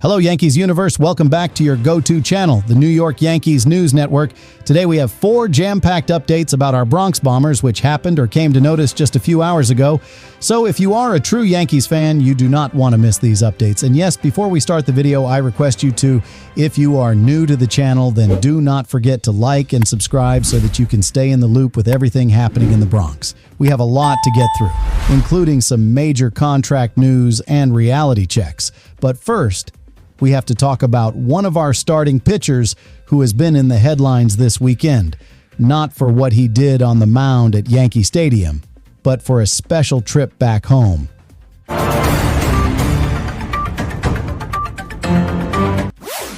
Hello, Yankees Universe. Welcome back to your go-to channel, the New York Yankees News Network. Today we have 4 jam-packed updates about our Bronx Bombers, which happened or came to notice just a few hours ago. So if you are a true Yankees fan, you do not want to miss these updates. And yes, before we start the video, I request you to, if you are new to the channel, then do not forget to like and subscribe so that you can stay in the loop with everything happening in the Bronx. We have a lot to get through, including some major contract news and reality checks. But first, we have to talk about one of our starting pitchers who has been in the headlines this weekend, not for what he did on the mound at Yankee Stadium, but for a special trip back home.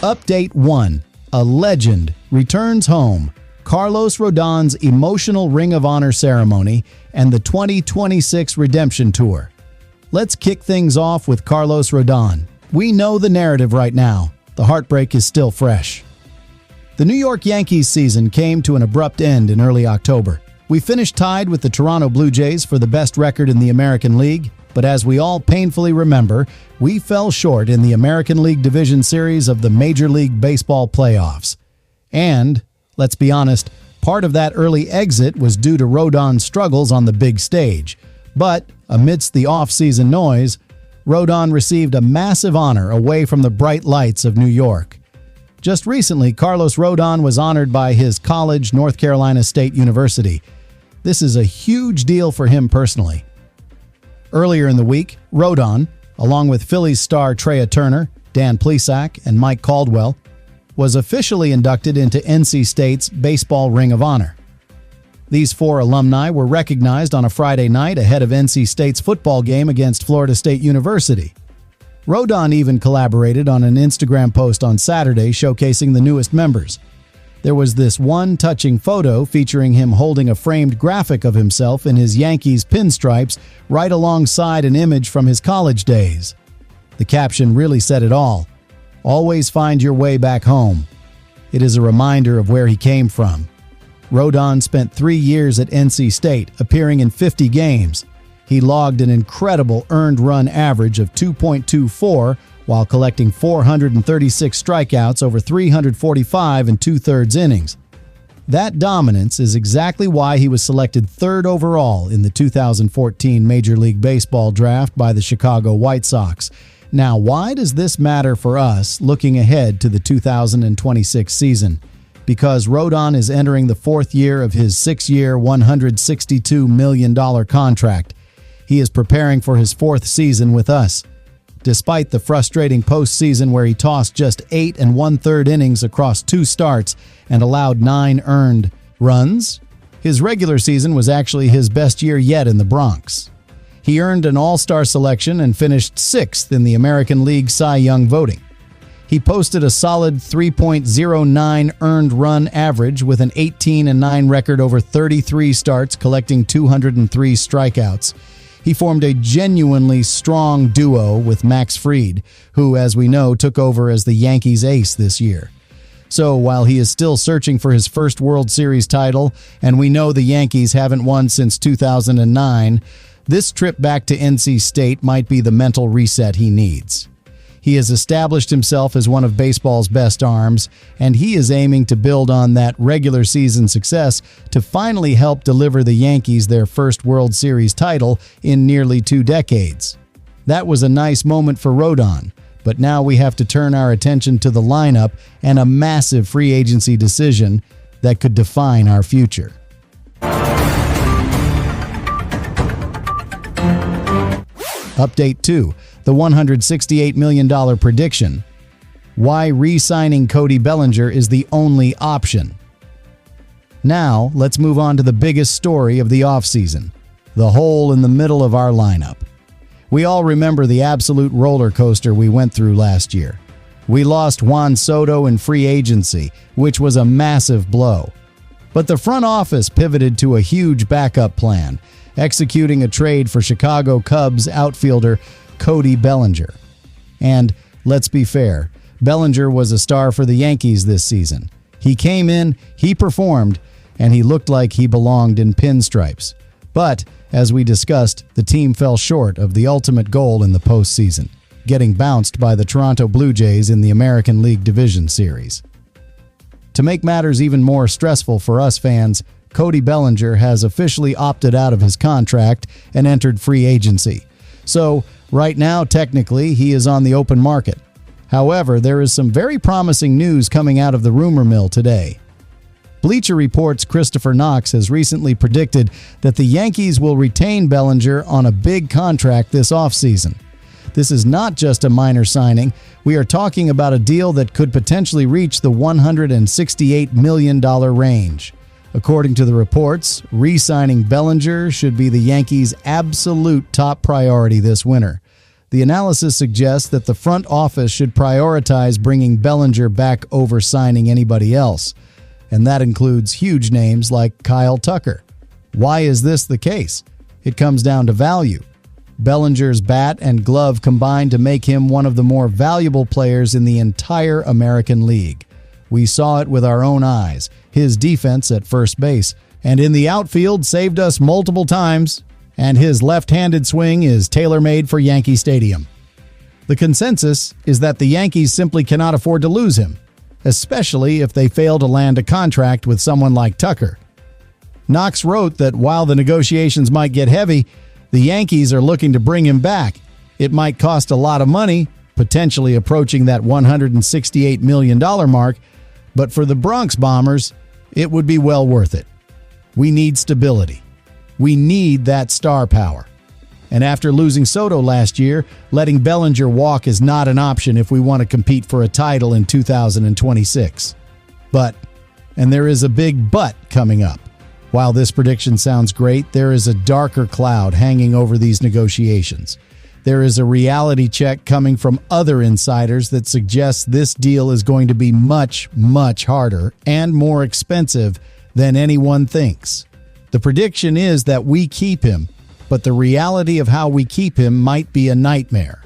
Update 1. A legend returns home. Carlos Rodon's emotional Ring of Honor ceremony and the 2026 Redemption Tour. Let's kick things off with Carlos Rodón. We know the narrative right now. The heartbreak is still fresh. The New York Yankees season came to an abrupt end in early October. We finished tied with the Toronto Blue Jays for the best record in the American League, but as we all painfully remember, we fell short in the American League Division Series of the Major League Baseball playoffs. And, let's be honest, part of that early exit was due to Rodon's struggles on the big stage. But, amidst the off-season noise, Rodon received a massive honor away from the bright lights of New York. Just recently, Carlos Rodón was honored by his college, North Carolina State University. This is a huge deal for him personally. Earlier in the week, Rodon, along with Phillies star Trea Turner, Dan Plesac, and Mike Caldwell, was officially inducted into NC State's Baseball Ring of Honor. These 4 alumni were recognized on a Friday night ahead of NC State's football game against Florida State University. Rodon even collaborated on an Instagram post on Saturday showcasing the newest members. There was this one touching photo featuring him holding a framed graphic of himself in his Yankees pinstripes right alongside an image from his college days. The caption really said it all. "Always find your way back home." It is a reminder of where he came from. Rodon spent 3 years at NC State, appearing in 50 games. He logged an incredible earned run average of 2.24 while collecting 436 strikeouts over 345 and 2/3 innings. That dominance is exactly why he was selected 3rd overall in the 2014 Major League Baseball draft by the Chicago White Sox. Now, why does this matter for us looking ahead to the 2026 season? Because Rodon is entering the 4th year of his 6-year, $162 million contract. He is preparing for his 4th season with us. Despite the frustrating postseason where he tossed just 8 1/3 innings across 2 starts and allowed 9 earned runs, his regular season was actually his best year yet in the Bronx. He earned an All-Star selection and finished 6th in the American League Cy Young voting. He posted a solid 3.09 earned run average with an 18-9 record over 33 starts, collecting 203 strikeouts. He formed a genuinely strong duo with Max Fried, who, as we know, took over as the Yankees ace this year. So while he is still searching for his first World Series title, and we know the Yankees haven't won since 2009, this trip back to NC State might be the mental reset he needs. He has established himself as one of baseball's best arms, and he is aiming to build on that regular season success to finally help deliver the Yankees their first World Series title in nearly 2 decades. That was a nice moment for Rodon, but now we have to turn our attention to the lineup and a massive free agency decision that could define our future. Update 2. The $168 million prediction. Why re-signing Cody Bellinger is the only option. Now, let's move on to the biggest story of the offseason, the hole in the middle of our lineup. We all remember the absolute roller coaster we went through last year. We lost Juan Soto in free agency, which was a massive blow. But the front office pivoted to a huge backup plan, executing a trade for Chicago Cubs outfielder Cody Bellinger. And let's be fair, Bellinger was a star for the Yankees this season. He came in, he performed, and he looked like he belonged in pinstripes. But, as we discussed, the team fell short of the ultimate goal in the postseason. getting bounced by the Toronto Blue Jays in the American League Division Series. To make matters even more stressful for us fans, Cody Bellinger has officially opted out of his contract and entered free agency. So, right now, technically, he is on the open market. However, there is some very promising news coming out of the rumor mill today. Bleacher Report's Christopher Knox has recently predicted that the Yankees will retain Bellinger on a big contract this offseason. This is not just a minor signing. We are talking about a deal that could potentially reach the $168 million range. According to the reports, re-signing Bellinger should be the Yankees' absolute top priority this winter. The analysis suggests that the front office should prioritize bringing Bellinger back over signing anybody else, and that includes huge names like Kyle Tucker. Why is this the case? It comes down to value. Bellinger's bat and glove combine to make him one of the more valuable players in the entire American League. We saw it with our own eyes. His defense at first base and in the outfield saved us multiple times, and his left-handed swing is tailor-made for Yankee Stadium. The consensus is that the Yankees simply cannot afford to lose him, especially if they fail to land a contract with someone like Tucker. Knox wrote that while the negotiations might get heavy, the Yankees are looking to bring him back. It might cost a lot of money, potentially approaching that $168 million mark, but for the Bronx Bombers, it would be well worth it. We need stability. We need that star power. And after losing Soto last year, letting Bellinger walk is not an option if we want to compete for a title in 2026. But, and there is a big but coming up. While this prediction sounds great, there is a darker cloud hanging over these negotiations. There is a reality check coming from other insiders that suggests this deal is going to be much, much harder and more expensive than anyone thinks. The prediction is that we keep him, but the reality of how we keep him might be a nightmare.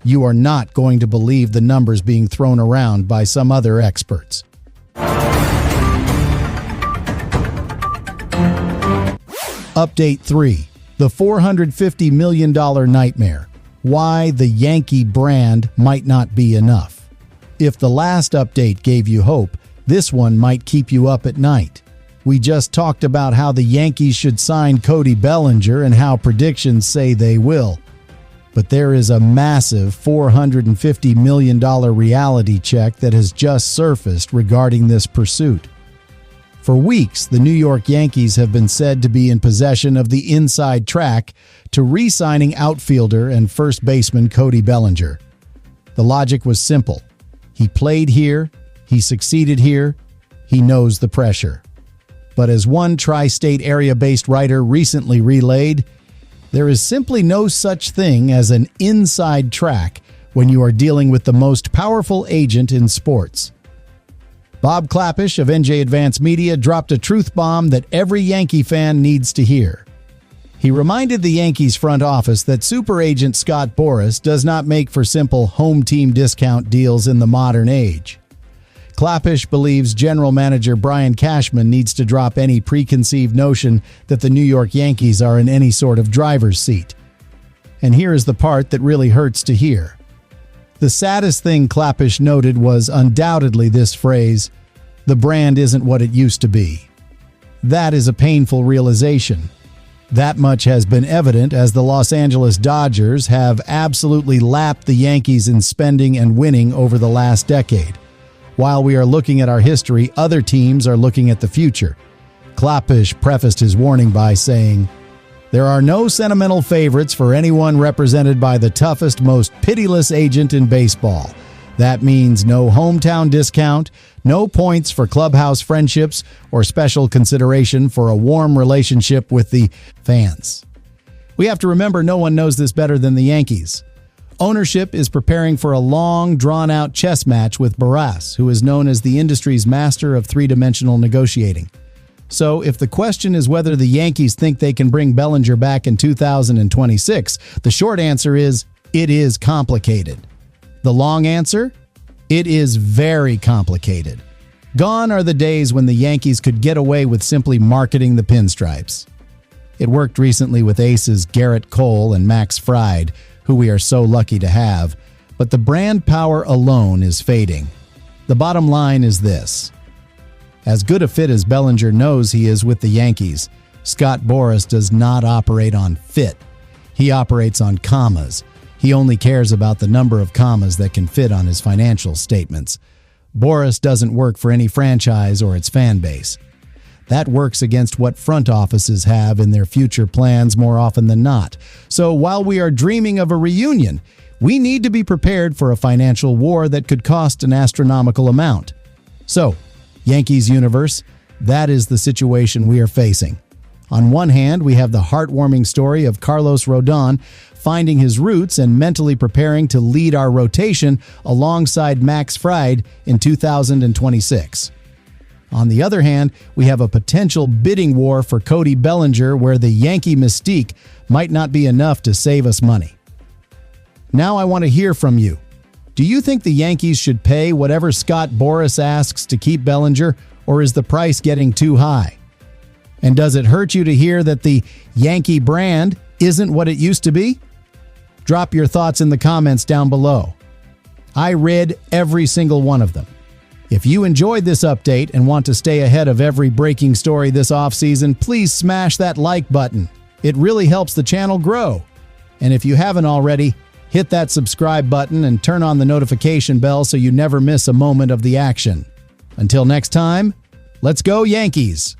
You are not going to believe the numbers being thrown around by some other experts. Update 3. The $450 million nightmare. Why the Yankee brand might not be enough. If the last update gave you hope, this one might keep you up at night. We just talked about how the Yankees should sign Cody Bellinger and how predictions say they will. But there is a massive $450 million reality check that has just surfaced regarding this pursuit. For weeks, the New York Yankees have been said to be in possession of the inside track to re-signing outfielder and first baseman Cody Bellinger. The logic was simple. He played here, he succeeded here, he knows the pressure. But as one tri-state area-based writer recently relayed, there is simply no such thing as an inside track when you are dealing with the most powerful agent in sports. Bob Klapisch of NJ Advance Media dropped a truth bomb that every Yankee fan needs to hear. He reminded the Yankees front office that super agent Scott Boras does not make for simple home team discount deals in the modern age. Klapisch believes general manager Brian Cashman needs to drop any preconceived notion that the New York Yankees are in any sort of driver's seat. And here is the part that really hurts to hear. The saddest thing Klapisch noted was undoubtedly this phrase, "The brand isn't what it used to be." That is a painful realization. That much has been evident as the Los Angeles Dodgers have absolutely lapped the Yankees in spending and winning over the last decade. While we are looking at our history, other teams are looking at the future. Klapisch prefaced his warning by saying, "There are no sentimental favorites for anyone represented by the toughest, most pitiless agent in baseball. That means no hometown discount, no points for clubhouse friendships, or special consideration for a warm relationship with the fans." We have to remember no one knows this better than the Yankees. Ownership is preparing for a long, drawn-out chess match with Boras, who is known as the industry's master of three-dimensional negotiating. So if the question is whether the Yankees think they can bring Bellinger back in 2026, the short answer is, it is complicated. The long answer? It is very complicated. Gone are the days when the Yankees could get away with simply marketing the pinstripes. It worked recently with aces Garrett Cole and Max Fried, who we are so lucky to have, but the brand power alone is fading. The bottom line is this. As good a fit as Bellinger knows he is with the Yankees, Scott Boras does not operate on fit. He operates on commas. He only cares about the number of commas that can fit on his financial statements. Boras doesn't work for any franchise or its fan base. That works against what front offices have in their future plans more often than not. So while we are dreaming of a reunion, we need to be prepared for a financial war that could cost an astronomical amount. So, Yankees Universe, that is the situation we are facing. On one hand, we have the heartwarming story of Carlos Rodón finding his roots and mentally preparing to lead our rotation alongside Max Fried in 2026. On the other hand, we have a potential bidding war for Cody Bellinger where the Yankee mystique might not be enough to save us money. Now I want to hear from you. Do you think the Yankees should pay whatever Scott Boras asks to keep Bellinger, or is the price getting too high? And does it hurt you to hear that the Yankee brand isn't what it used to be? Drop your thoughts in the comments down below. I read every single one of them. If you enjoyed this update and want to stay ahead of every breaking story this offseason, please smash that like button. It really helps the channel grow. And if you haven't already, hit that subscribe button and turn on the notification bell so you never miss a moment of the action. Until next time, let's go Yankees!